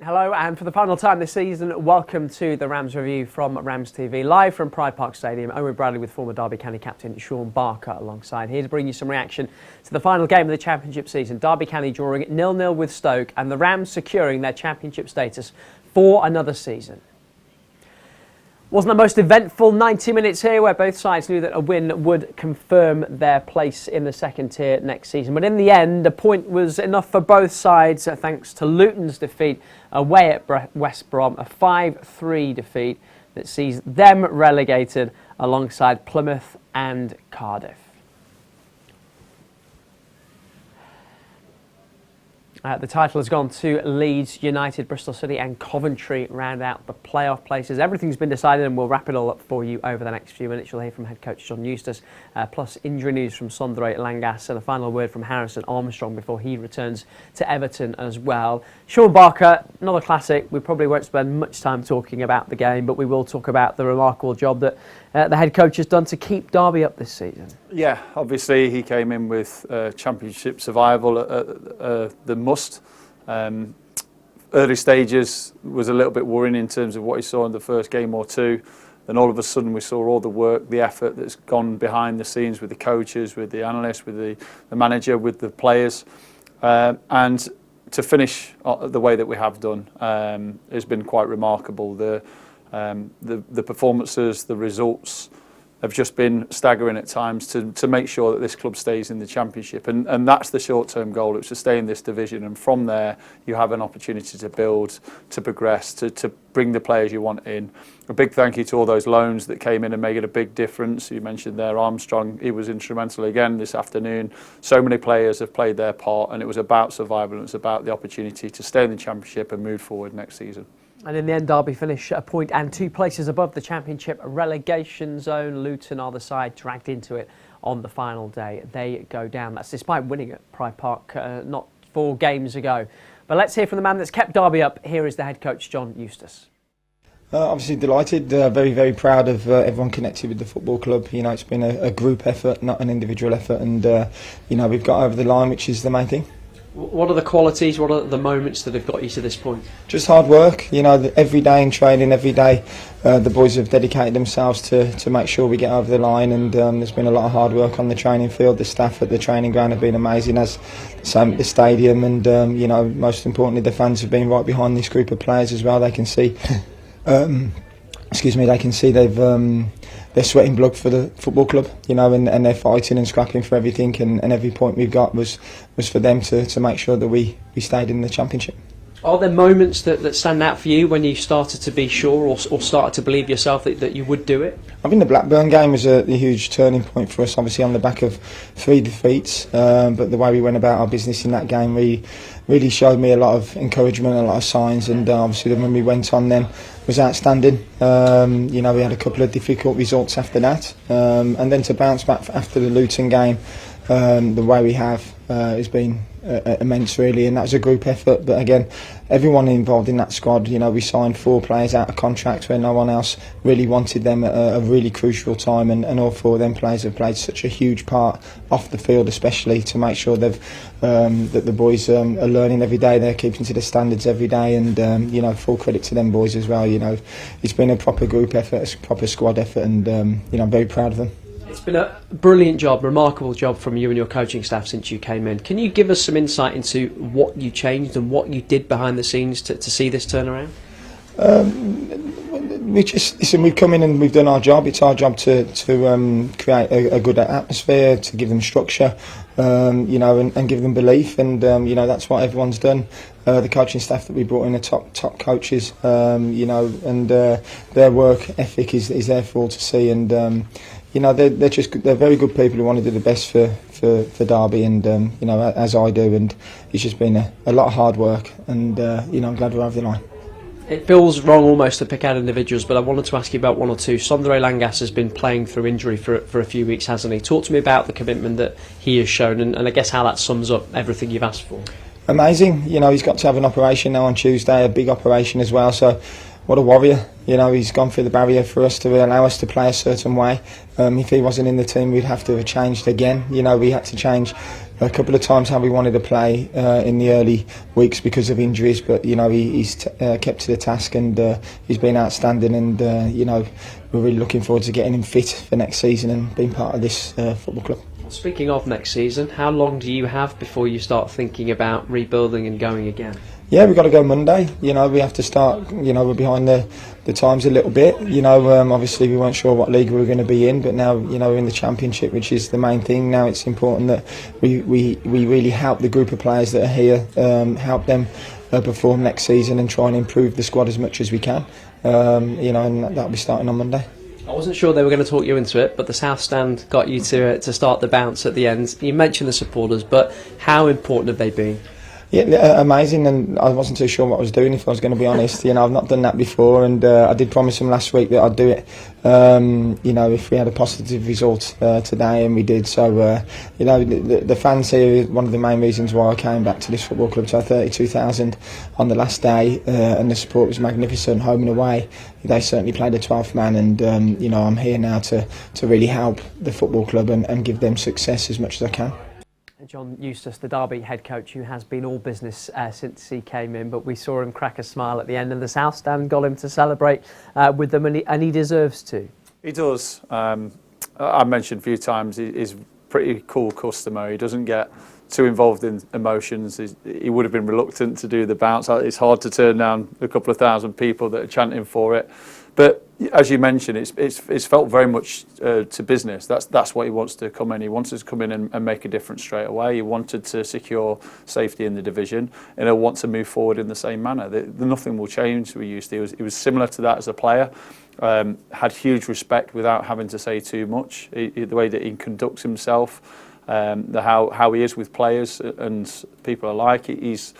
Hello, and for the final time this season, welcome to the Rams Review from RamsTV, live from Pride Park Stadium. Owen Bradley with former Derby County captain Shaun alongside, here to bring you some reaction to the final game of the Championship season. Derby County drawing 0-0 with Stoke, and the Rams securing their Championship status for another season. Wasn't the most eventful 90 minutes here, where both sides knew that a win would confirm their place in the second tier next season. But in the end, a point was enough for both sides, thanks to Luton's defeat away at West Brom, a 5-3 defeat that sees them relegated alongside Plymouth and Cardiff. The title has gone to Leeds United, Bristol City and Coventry round out the playoff places. Everything's been decided, and we'll wrap it all up for you over the next few minutes. You'll hear from head coach John Eustace, plus injury news from Sondre, Langas, and a final word from Armstrong before he returns to Everton as well. Shaun, another classic. We probably won't spend much time talking about the game, but we will talk about the remarkable job that the head coach has done to keep Derby up this season. Yeah, obviously he came in with Championship survival at the must. Early stages was a little bit worrying in terms of what he saw in the first game or two. Then all of a sudden we saw all the work, the effort that's gone behind the scenes with the coaches, with the analysts, with the manager, with the players. And to finish the way that we have done has been quite remarkable. The performances, the results have just been staggering at times to make sure that this club stays in the Championship, and that's the short-term goal. It's to stay in this division, and from there you have an opportunity to build, to progress, to bring the players you want in. A big thank you to all those loans that came in and made a big difference. You mentioned there Armstrong, he was instrumental again this afternoon. So many players have played their part, and it was about survival, and it was about the opportunity to stay in the Championship and move forward next season. And in the end, Derby finish a point and 2 places above the Championship relegation zone. Luton are the side dragged into it on the final day. They go down. That's despite winning at Pride Park not 4 games ago. But let's hear from the man that's kept Derby up. Here is the head coach, John Eustace. Obviously delighted, very, very proud of everyone connected with the football club. You know, it's been a group effort, not an individual effort. And, you know, we've got over the line, which is the main thing. What are the qualities, what are the moments that have got you to this point? Just hard work, you know, every day in training, every day the boys have dedicated themselves to make sure we get over the line, and there's been a lot of hard work on the training field. The staff at the training ground have been amazing, as same at the stadium, and you know, most importantly the fans have been right behind this group of players as well. They can see they can see they're sweating blood for the football club, you know, and they're fighting and scrapping for everything, and every point we've got was for them to make sure that we stayed in the Championship. Are there moments that stand out for you when you started to be sure or started to believe yourself that you would do it? I think the Blackburn game was a huge turning point for us, obviously on the back of 3 defeats, but the way we went about our business in that game really showed me a lot of encouragement, a lot of signs, and obviously when we went on then was outstanding. You know, we had a couple of difficult results after that, and then to bounce back after the Luton game the way we have has been immense really, and that was a group effort. But again, everyone involved in that squad, you know, we signed 4 players out of contract where no one else really wanted them at a really crucial time, and all 4 of them players have played such a huge part off the field, especially to make sure that the boys are learning every day, they're keeping to the standards every day, and you know, full credit to them boys as well. You know, it's been a proper group effort, a proper squad effort, and you know, I'm very proud of them. It's been a brilliant job, remarkable job from you and your coaching staff since you came in. Can you give us some insight into what you changed and what you did behind the scenes to see this turnaround? We've come in and we've done our job. It's our job to create a good atmosphere, to give them structure, you know, and give them belief, and you know, that's what everyone's done. The coaching staff that we brought in are top coaches, you know, and their work ethic is there for all to see, and you know, they're very good people who want to do the best for Derby, and you know, as I do, and it's just been a lot of hard work, and you know, I'm glad we're over the line. It feels wrong almost to pick out individuals, but I wanted to ask you about 1 or 2. Sondre Langas has been playing through injury for a few weeks, hasn't he? Talk to me about the commitment that he has shown, and I guess how that sums up everything you've asked for. Amazing. You know, he's got to have an operation now on Tuesday, a big operation as well, so what a warrior. You know, he's gone through the barrier for us to allow us to play a certain way. If he wasn't in the team, we'd have to have changed again. You know, we had to change a couple of times how we wanted to play in the early weeks because of injuries, but you know he's kept to the task, and he's been outstanding, and you know we're really looking forward to getting him fit for next season and being part of this football club. Speaking of next season, how long do you have before you start thinking about rebuilding and going again? Yeah, we've got to go Monday. You know, we have to start. You know, we're behind the times a little bit. You know, obviously we weren't sure what league we were going to be in, but now you know we're in the Championship, which is the main thing. Now it's important that we really help the group of players that are here, help them perform next season, and try and improve the squad as much as we can. You know, and that'll be starting on Monday. I wasn't sure they were going to talk you into it, but the South Stand got you to start the bounce at the end. You mentioned the supporters, but how important have they been? Yeah, amazing, and I wasn't too sure what I was doing, if I was going to be honest. You know, I've not done that before, and I did promise them last week that I'd do it. You know, if we had a positive result today, and we did. So, you know, the fans here is one of the main reasons why I came back to this football club. So 32,000 on the last day, and the support was magnificent, home and away. They certainly played the 12th man, and you know, I'm here now to really help the football club and give them success as much as I can. John Eustace, the Derby head coach, who has been all business since he came in, but we saw him crack a smile at the end, and the South Stand got him to celebrate with them, and he deserves to. He does. I mentioned a few times he's a pretty cool customer. He doesn't get too involved in emotions. He would have been reluctant to do the bounce. It's hard to turn down a couple of thousand people that are chanting for it. But as you mentioned, it's felt very much to business. That's what he wants to come in. He wanted to come in and make a difference straight away. He wanted to secure safety in the division, and he'll want to move forward in the same manner. Nothing will change with Eustace. He was similar to that as a player. Had huge respect without having to say too much. The way that he conducts himself, how he is with players and people alike. He's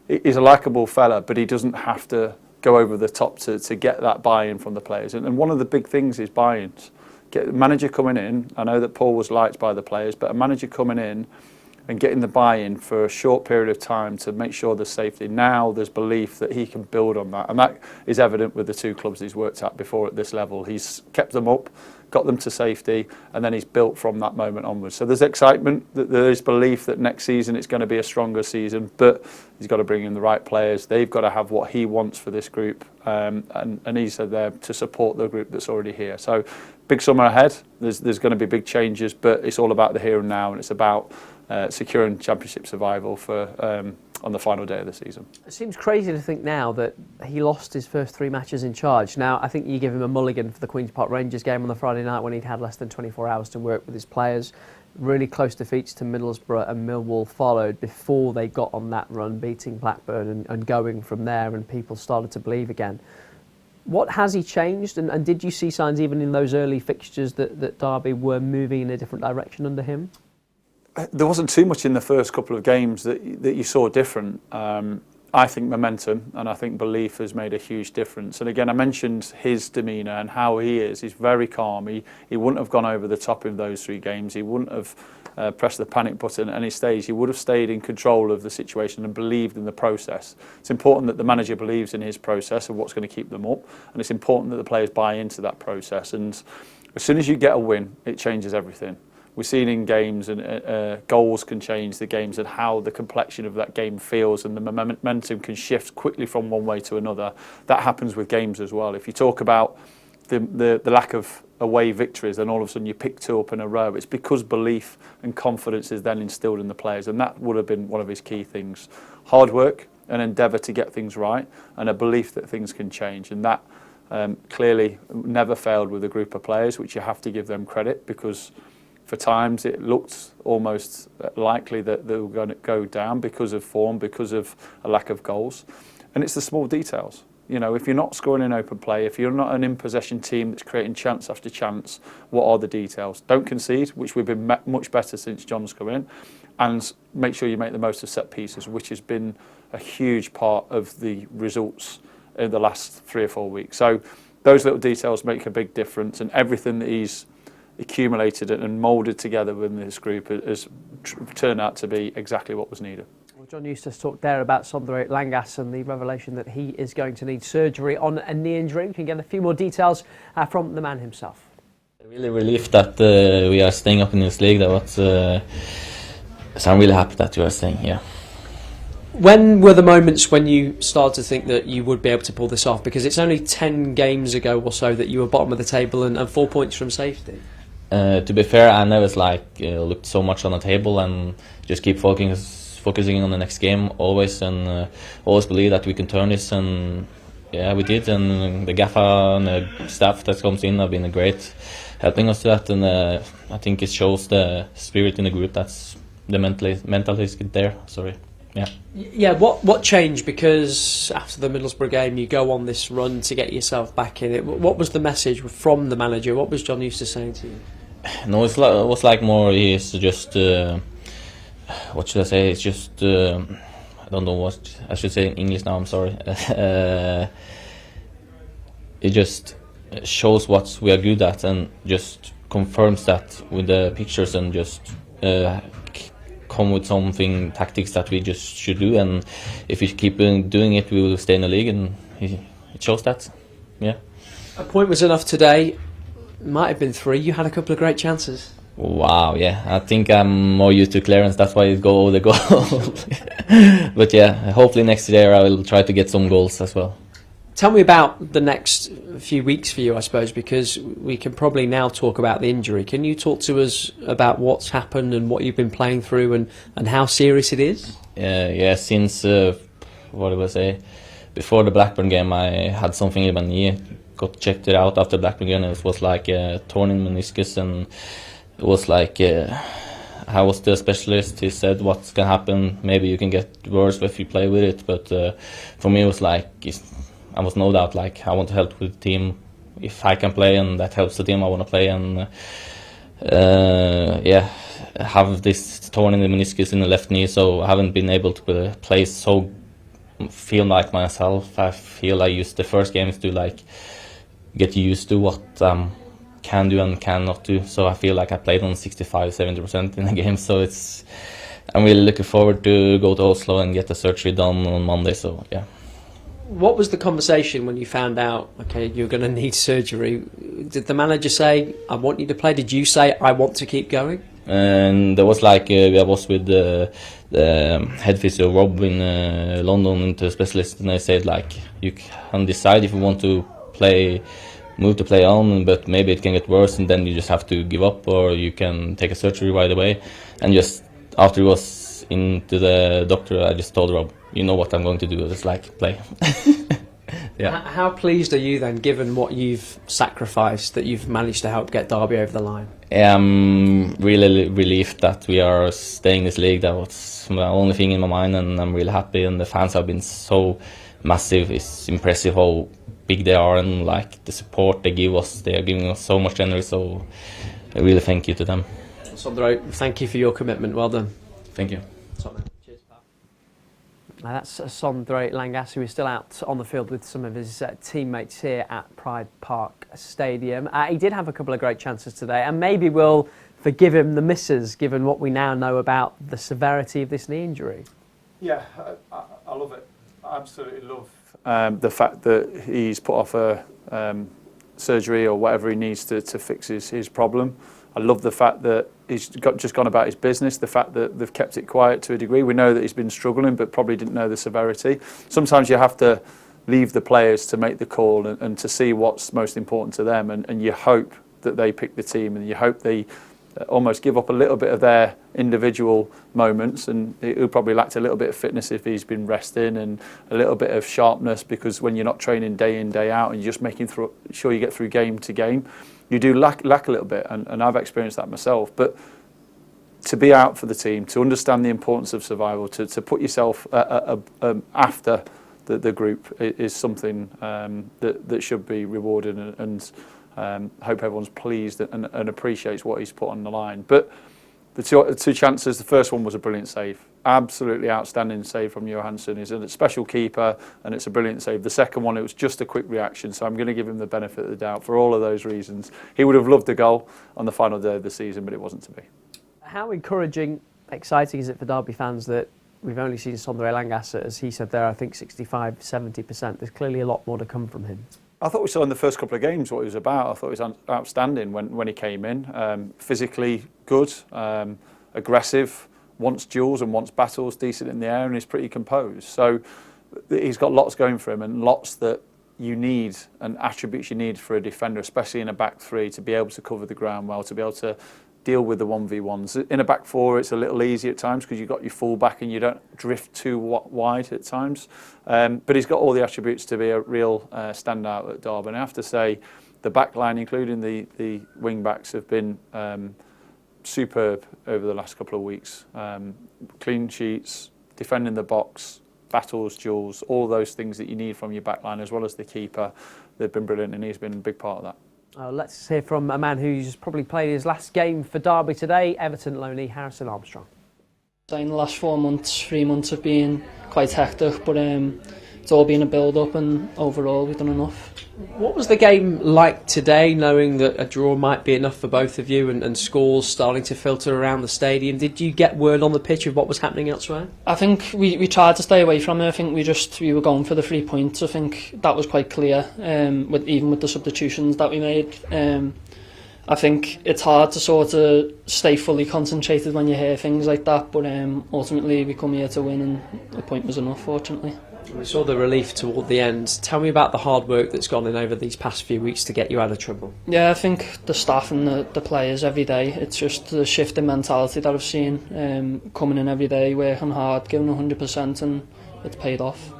a likeable fella, but he doesn't have to go over the top to get that buy-in from the players. And one of the big things is buy-ins. Get the manager coming in. I know that Paul was liked by the players, but a manager coming in and getting the buy-in for a short period of time to make sure there's safety. Now there's belief that he can build on that, and that is evident with the two clubs he's worked at before at this level. He's kept them up, got them to safety, and then he's built from that moment onwards. So there's excitement, that there is belief that next season it's going to be a stronger season, but he's got to bring in the right players. They've got to have what he wants for this group, and he's there to support the group that's already here. So big summer ahead. There's going to be big changes, but it's all about the here and now, and it's about securing Championship survival for on the final day of the season. It seems crazy to think now that he lost his first 3 matches in charge. Now, I think you give him a mulligan for the Queen's Park Rangers game on the Friday night when he'd had less than 24 hours to work with his players. Really close defeats to Middlesbrough and Millwall followed before they got on that run, beating Blackburn and going from there, and people started to believe again. What has he changed, and did you see signs even in those early fixtures that Derby were moving in a different direction under him? There wasn't too much in the first couple of games that you saw different. I think momentum and I think belief has made a huge difference. And again, I mentioned his demeanour and how he is. He's very calm. He wouldn't have gone over the top in those 3 games. He wouldn't have pressed the panic button at any stage. He would have stayed in control of the situation and believed in the process. It's important that the manager believes in his process of what's going to keep them up. And it's important that the players buy into that process. And as soon as you get a win, it changes everything. We've seen in games, and goals can change the games and how the complexion of that game feels, and the momentum can shift quickly from one way to another. That happens with games as well. If you talk about the lack of away victories, then all of a sudden you pick 2 up in a row. It's because belief and confidence is then instilled in the players, and that would have been one of his key things. Hard work, an endeavour to get things right, and a belief that things can change. And that clearly never failed with a group of players, which you have to give them credit, because for times it looked almost likely that they were going to go down because of form, because of a lack of goals. And it's the small details. You know, if you're not scoring in open play, if you're not an in-possession team that's creating chance after chance, what are the details? Don't concede, which we've been much better since John's come in, and make sure you make the most of set pieces, which has been a huge part of the results in the last 3 or 4 weeks. So those little details make a big difference, and everything that he's accumulated and moulded together within this group has turned out to be exactly what was needed. Well, John Eustace talked there about Sondre Langas and the revelation that he is going to need surgery on a knee injury. We can get a few more details from the man himself. Really relieved that we are staying up in this league. That was So I'm really happy that you are staying here. When were the moments when you started to think that you would be able to pull this off? Because it's only 10 games ago or so that you were bottom of the table and 4 points from safety. To be fair, I never looked so much on the table and just keep focusing on the next game always, and always believe that we can turn this, and yeah, we did. And the gaffer and the staff that comes in have been great, helping us to that, and I think it shows the spirit in the group. That's the mental is there. Sorry. Yeah. Yeah, what changed? Because after the Middlesbrough game, you go on this run to get yourself back in it. What was the message from the manager? What was John Eustace saying to you? No, it was like more. He's just what should I say? It's just I don't know what I should say in English now. I'm sorry. It just shows what we are good at and just confirms that with the pictures, and just come with something tactics that we just should do, and if we keep doing it, we will stay in the league, and it shows that. Yeah. A point was enough today. Might have been 3. You had a couple of great chances. Wow, yeah. I think I'm more used to clearance. That's why it go the goal. But yeah, hopefully next year I will try to get some goals as well. Tell me about the next few weeks for you, I suppose, because we can probably now talk about the injury. Can you talk to us about what's happened and what you've been playing through, and how serious it is? Yeah, since, what do I say, before the Blackburn game I had something in my knee, got checked it out after Blackburn game, and it was like a torn in meniscus, and it was like, I was the specialist, he said what's going to happen, maybe you can get worse if you play with it, but for me it was like, I was no doubt like I want to help with the team. If I can play and that helps the team, I want to play. And yeah, have this torn in the meniscus in the left knee, so I haven't been able to play. So feel like myself. I feel I used the first games to like get used to what can do and cannot do. So I feel like I played on 65-70% in the game. So I'm really looking forward to go to Oslo and get the surgery done on Monday. So yeah. What was the conversation when you found out, okay, you're going to need surgery? Did the manager say, I want you to play? Did you say, I want to keep going? And there was like, I was with the head physio Rob in London, into a specialist, and they said like, you can decide if you want to move to play on, but maybe it can get worse and then you just have to give up, or you can take a surgery right away. And just after he was into the doctor, I just told Rob, you know what I'm going to do, just like play. Yeah. How pleased are you then, given what you've sacrificed, that you've managed to help get Derby over the line? I'm really relieved that we are staying in this league. That was the only thing in my mind, and I'm really happy, and the fans have been so massive. It's impressive how big they are, and like the support they give us. They are giving us so much energy, so I really thank you to them. Sondre, thank you for your commitment. Well done. Thank you. Cheers, pal. Now that's Sondre Langas, who is still out on the field with some of his teammates here at Pride Park Stadium. He did have a couple of great chances today, and maybe we'll forgive him the misses, given what we now know about the severity of this knee injury. Yeah, I love it. I absolutely love the fact that he's put off a surgery or whatever he needs to fix his problem. I love the fact that he's just gone about his business, the fact that they've kept it quiet to a degree. We know that he's been struggling, but probably didn't know the severity. Sometimes you have to leave the players to make the call and to see what's most important to them, and you hope that they pick the team, and you hope they almost give up a little bit of their individual moments, and he'll probably lacked a little bit of fitness if he's been resting, and a little bit of sharpness, because when you're not training day in, day out, and you're just making sure you get through game to game, you do lack a little bit, and I've experienced that myself. But to be out for the team, to understand the importance of survival, to put yourself after the group is something that should be rewarded, and hope everyone's pleased and appreciates what he's put on the line. But the two chances, the first one was a brilliant save. Absolutely outstanding save from Johansson. He's a special keeper, and it's a brilliant save. The second one, it was just a quick reaction, so I'm going to give him the benefit of the doubt for all of those reasons. He would have loved a goal on the final day of the season, but it wasn't to be. How encouraging, exciting is it for Derby fans that we've only seen Sondre Langas, as he said there, I think 65-70%. There's clearly a lot more to come from him. I thought we saw in the first couple of games what he was about. I thought he was outstanding when he came in. Physically good, aggressive, wants duels and wants battles, decent in the air, and is pretty composed. So he's got lots going for him, and lots that you need, and attributes you need for a defender, especially in a back three, to be able to cover the ground well, to be able to deal with the 1v1s. In a back four, it's a little easier at times because you've got your full back and you don't drift too wide at times. But he's got all the attributes to be a real standout at Derby. And I have to say, the back line, including the wing backs, have been superb over the last couple of weeks. Clean sheets, defending the box, battles, duels, all those things that you need from your back line, as well as the keeper. They've been brilliant, and he's been a big part of that. Let's hear from a man who's probably played his last game for Derby today, Everton loanee Harrison Armstrong. In the last 4 months, 3 months have been quite hectic, but it's all been a build-up, and overall we've done enough. What was the game like today, knowing that a draw might be enough for both of you, and scores starting to filter around the stadium? Did you get word on the pitch of what was happening elsewhere? I think we tried to stay away from it. I think we were going for the 3 points. I think that was quite clear, even with the substitutions that we made. I think it's hard to sort of stay fully concentrated when you hear things like that, but ultimately we come here to win, and a point was enough, fortunately. We saw the relief toward the end. Tell me about the hard work that's gone in over these past few weeks to get you out of trouble. Yeah, I think the staff and the players every day, it's just the shift in mentality that I've seen, coming in every day, working hard, giving 100%, and it's paid off.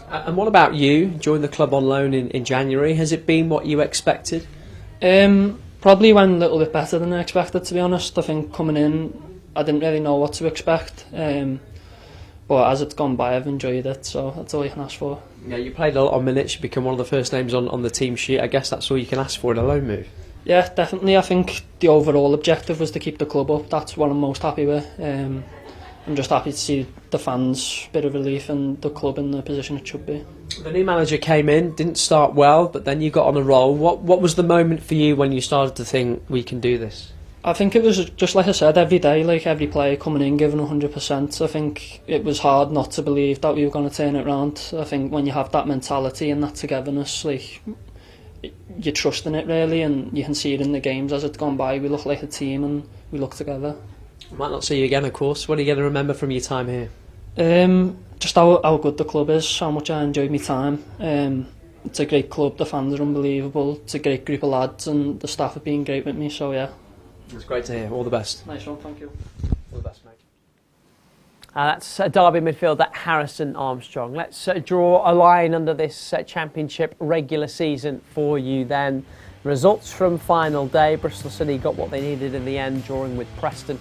And what about you? Joined the club on loan in January. Has it been what you expected? Probably went a little bit better than I expected, to be honest. I think coming in, I didn't really know what to expect. But as it's gone by, I've enjoyed it, so that's all you can ask for. Yeah, you played a lot of minutes, you become one of the first names on the team sheet. I guess that's all you can ask for in a loan move. Yeah, definitely. I think the overall objective was to keep the club up. That's what I'm most happy with. I'm just happy to see the fans' bit of relief and the club in the position it should be. The new manager came in, didn't start well, but then you got on a roll. What was the moment for you when you started to think, we can do this? I think it was just like I said, every day, like every player coming in, giving 100%. I think it was hard not to believe that we were going to turn it around. I think when you have that mentality and that togetherness, like, you trust in it really, and you can see it in the games as it's gone by. We look like a team and we look together. Might not see you again, of course. What are you going to remember from your time here? Just how good the club is, how much I enjoyed my time. It's a great club, the fans are unbelievable, it's a great group of lads, and the staff have been great with me, so yeah. It's great to hear. All the best. Nice one, thank you. All the best, mate. That's Derby midfielder Harrison Armstrong. Let's draw a line under this Championship regular season for you then. Results from final day. Bristol City got what they needed in the end, drawing with Preston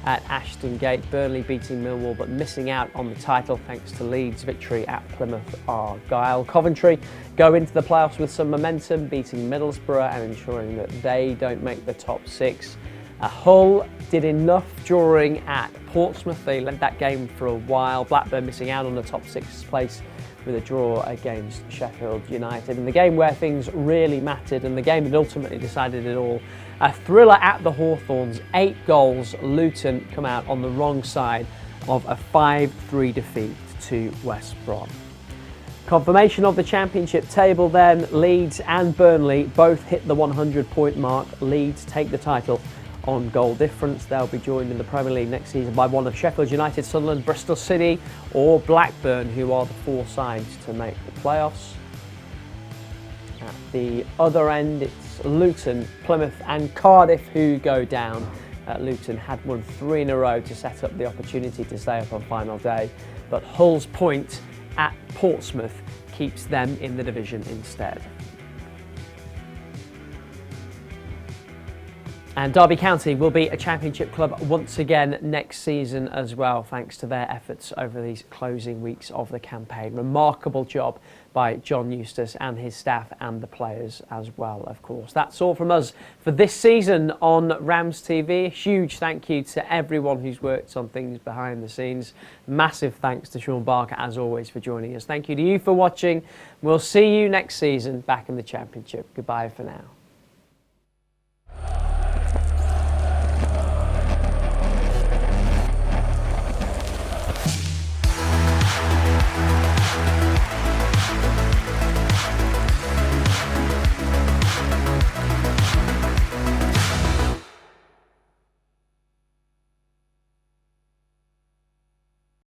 at Ashton Gate. Burnley beating Millwall but missing out on the title thanks to Leeds' victory at Plymouth Argyle. Coventry go into the playoffs with some momentum, beating Middlesbrough and ensuring that they don't make the top six. Hull did enough drawing at Portsmouth. They led that game for a while. Blackburn missing out on the top six place with a draw against Sheffield United. In the game where things really mattered and the game that ultimately decided it all, a thriller at the Hawthorns, 8 goals. Luton come out on the wrong side of a 5-3 defeat to West Brom. Confirmation of the Championship table then. Leeds and Burnley both hit the 100-point mark. Leeds take the title on goal difference. They'll be joined in the Premier League next season by one of Sheffield United, Sunderland, Bristol City or Blackburn, who are the 4 sides to make the playoffs. At the other end, it's Luton, Plymouth and Cardiff who go down. Luton had won 3 in a row to set up the opportunity to stay up on final day, but Hull's point at Portsmouth keeps them in the division instead. And Derby County will be a Championship club once again next season as well, thanks to their efforts over these closing weeks of the campaign. Remarkable job by John Eustace and his staff and the players as well, of course. That's all from us for this season on RamsTV. A huge thank you to everyone who's worked on things behind the scenes. Massive thanks to Shaun Barker, as always, for joining us. Thank you to you for watching. We'll see you next season back in the Championship. Goodbye for now.